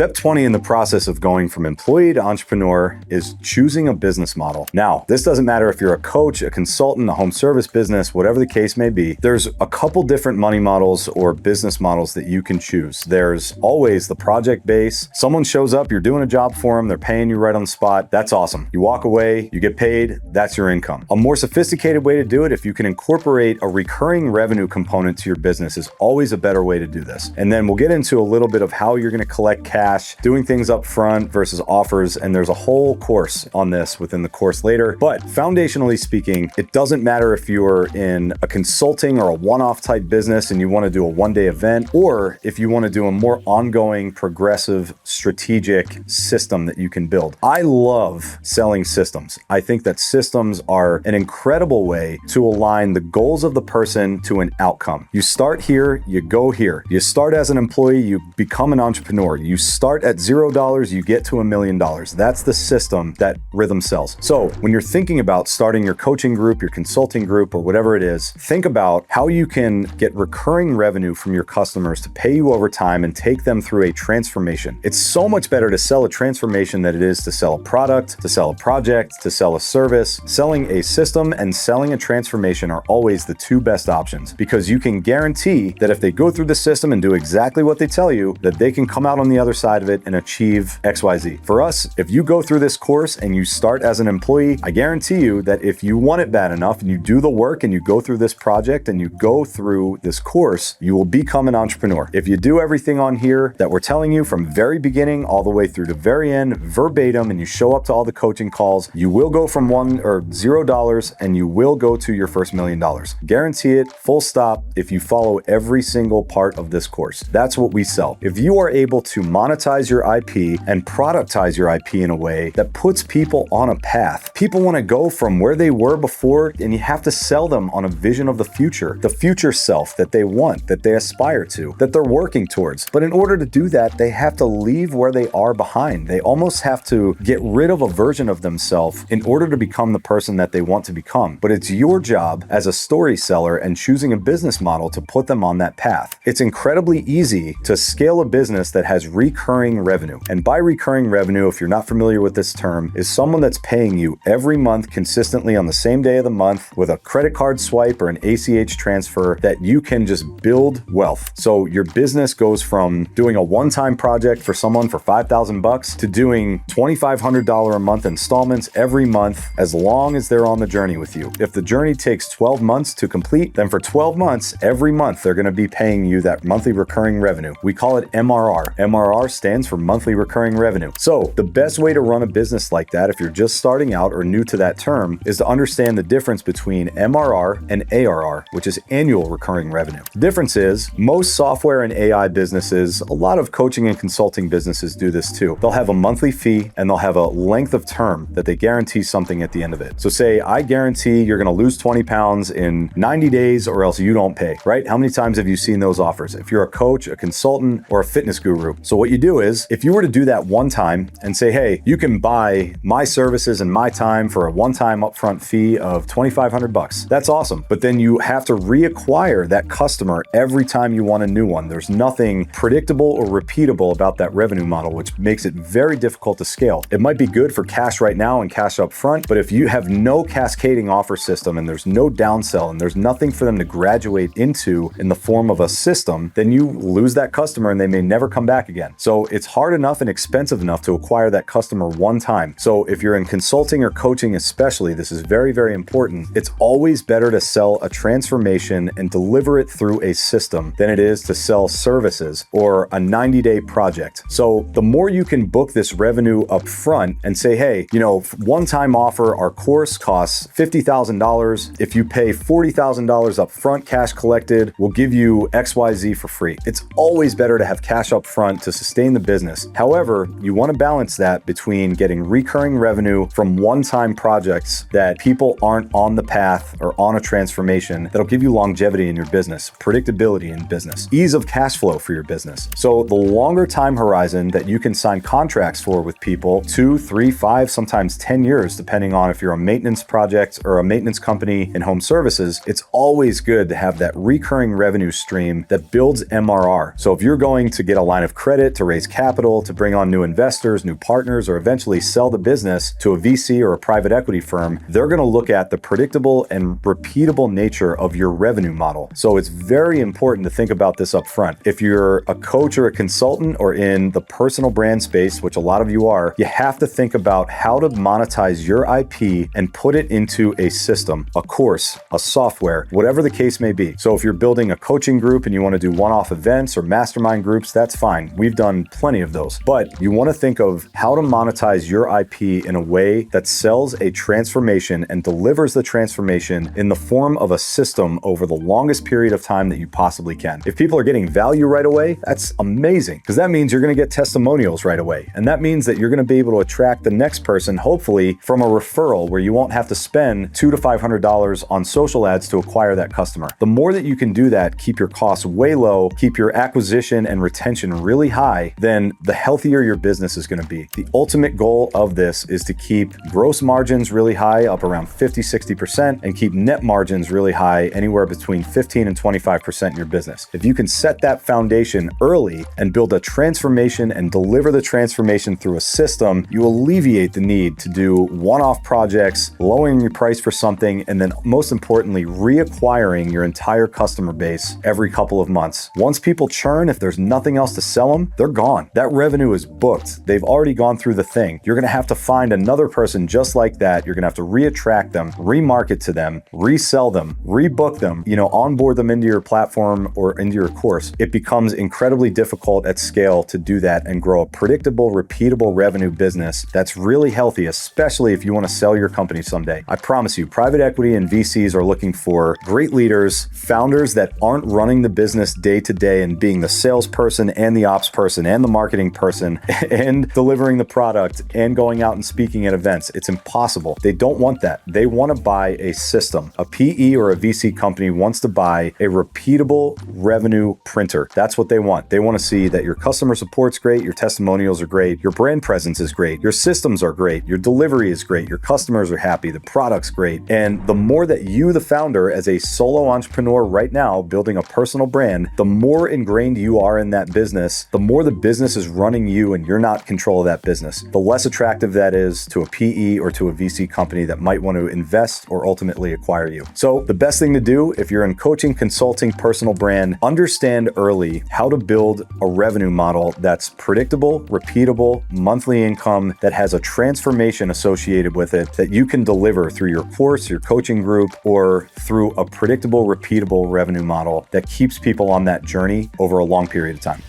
Step 20 in the process of going from employee to entrepreneur is choosing a business model. Now, this doesn't matter if you're a coach, a consultant, a home service business, whatever the case may be. There's a couple different money models or business models that you can choose. There's always the project base. Someone shows up, you're doing a job for them, they're paying you right on the spot. That's awesome. You walk away, you get paid, that's your income. A more sophisticated way to do it, if you can incorporate a recurring revenue component to your business, is always a better way to do this. And then we'll get into a little bit of how you're going to collect cash, doing things up front versus offers, and there's a whole course on this within the course later. But foundationally speaking, it doesn't matter if you're in a consulting or a one-off type business and you want to do a one-day event, or if you want to do a more ongoing, progressive, strategic system that you can build. I love selling systems. I think that systems are an incredible way to align the goals of the person to an outcome. You start here, you go here. You start as an employee, you become an entrepreneur. You start at $0, you get to $1 million. That's the system that Rhythm sells. So when you're thinking about starting your coaching group, your consulting group, or whatever it is, think about how you can get recurring revenue from your customers to pay you over time and take them through a transformation. It's so much better to sell a transformation than it is to sell a product, to sell a project, to sell a service. Selling a system and selling a transformation are always the two best options, because you can guarantee that if they go through the system and do exactly what they tell you, that they can come out on the other side of it and achieve XYZ. For us, if you go through this course and you start as an employee, I guarantee you that if you want it bad enough and you do the work and you go through this project and you go through this course, you will become an entrepreneur. If you do everything on here that we're telling you from very beginning all the way through to very end, verbatim, and you show up to all the coaching calls, you will go from $0 and you will go to your first $1 million. Guarantee it, full stop, if you follow every single part of this course. That's what we sell. If you are able to monetize your IP and productize your IP in a way that puts people on a path, people want to go from where they were before, and you have to sell them on a vision of the future self that they want, that they aspire to, that they're working towards. But in order to do that, they have to leave where they are behind. They almost have to get rid of a version of themselves in order to become the person that they want to become. But it's your job as a story seller and choosing a business model to put them on that path. It's incredibly easy to scale a business that has recurring revenue. And by recurring revenue, if you're not familiar with this term, is someone that's paying you every month consistently on the same day of the month with a credit card swipe or an ACH transfer that you can just build wealth. So your business goes from doing a one-time project for someone for $5,000 to doing $2,500 a month installments every month as long as they're on the journey with you. If the journey takes 12 months to complete, then for 12 months, every month, they're going to be paying you that monthly recurring revenue. We call it MRR. MRR stands for monthly recurring revenue. So the best way to run a business like that, if you're just starting out or new to that term, is to understand the difference between MRR and ARR, which is annual recurring revenue. The difference is most software and AI businesses, a lot of coaching and consulting businesses do this too. They'll have a monthly fee and they'll have a length of term that they guarantee something at the end of it. So say, I guarantee you're going to lose 20 pounds in 90 days or else you don't pay, right? How many times have you seen those offers? If you're a coach, a consultant, or a fitness guru. So what you do is, if you were to do that one time and say, hey, you can buy my services and my time for a one-time upfront fee of $2,500, that's awesome. But then you have to reacquire that customer every time you want a new one. There's nothing predictable or repeatable about that revenue model, which makes it very difficult to scale. It might be good for cash right now and cash up front, but if you have no cascading offer system and there's no downsell and there's nothing for them to graduate into in the form of a system, then you lose that customer and they may never come back again. So it's hard enough and expensive enough to acquire that customer one time. So if you're in consulting or coaching especially, this is very, very important. It's always better to sell a transformation and deliver it through a system than it is to sell services or a 90-day project. So the more you can book this revenue up front and say, hey, one-time offer, our course costs $50,000. If you pay $40,000 up front, cash collected, we'll give you XYZ for free. It's always better to have cash up front to sustain the business. However, you want to balance that between getting recurring revenue from one-time projects that people aren't on the path or on a transformation that'll give you longevity in your business, predictability in business, ease of cash flow for your business. So the longer time horizon that you can sign contracts for with people, 2, 3, 5, sometimes 10 years, depending on if you're a maintenance project or a maintenance company in home services, it's always good to have that recurring revenue stream that builds MRR. So if you're going to get a line of credit to raise capital, to bring on new investors, new partners, or eventually sell the business to a VC or a private equity firm, they're going to look at the predictable and repeatable nature of your revenue model. So it's very important to think about this up front. If you're a coach or a consultant or in the personal brand space, which a lot of you are, you have to think about how to monetize your IP and put it into a system, a course, a software, whatever the case may be. So if you're building a coaching group and you want to do one-off events or mastermind groups, that's fine. We've done plenty of those. But you want to think of how to monetize your IP in a way that sells a transformation and delivers the transformation in the form of a system over the longest period of time that you possibly can. If people are getting value right away, that's amazing, because that means you're going to get testimonials right away. And that means that you're going to be able to attract the next person, hopefully from a referral, where you won't have to spend $200 to $500 on social ads to acquire that customer. The more that you can do that, keep your costs way low, keep your acquisition and retention really high, then the healthier your business is going to be. The ultimate goal of this is to keep gross margins really high, up around 50-60%, and keep net margins really high, anywhere between 15 and 25% in your business. If you can set that foundation early and build a transformation and deliver the transformation through a system, you alleviate the need to do one-off projects, lowering your price for something, and then most importantly, reacquiring your entire customer base every couple of months. Once people churn, if there's nothing else to sell them, they're gone. That revenue is booked. They've already gone through the thing. You're going to have to find another person just like that. You're going to have to reattract them, remarket to them, resell them, rebook them, onboard them into your platform or into your course. It becomes incredibly difficult at scale to do that and grow a predictable, repeatable revenue business that's really healthy, especially if you want to sell your company someday. I promise you, private equity and VCs are looking for great leaders, founders that aren't running the business day to day and being the salesperson and the ops person and the marketing person and delivering the product and going out and speaking at events. It's impossible. They don't want that. They want to buy a system. A PE or a VC company wants to buy a repeatable revenue printer. That's what they want. They want to see that your customer support's great, your testimonials are great, your brand presence is great, your systems are great, your delivery is great, your customers are happy, the product's great. And the more that you, the founder, as a solo entrepreneur right now, building a personal brand, the more ingrained you are in that business, the more the business is running you and you're not in control of that business, the less attractive that is to a PE or to a VC company that might want to invest or ultimately acquire you. So the best thing to do if you're in coaching, consulting, personal brand, understand early how to build a revenue model that's predictable, repeatable, monthly income, that has a transformation associated with it that you can deliver through your course, your coaching group, or through a predictable, repeatable revenue model that keeps people on that journey over a long period of time.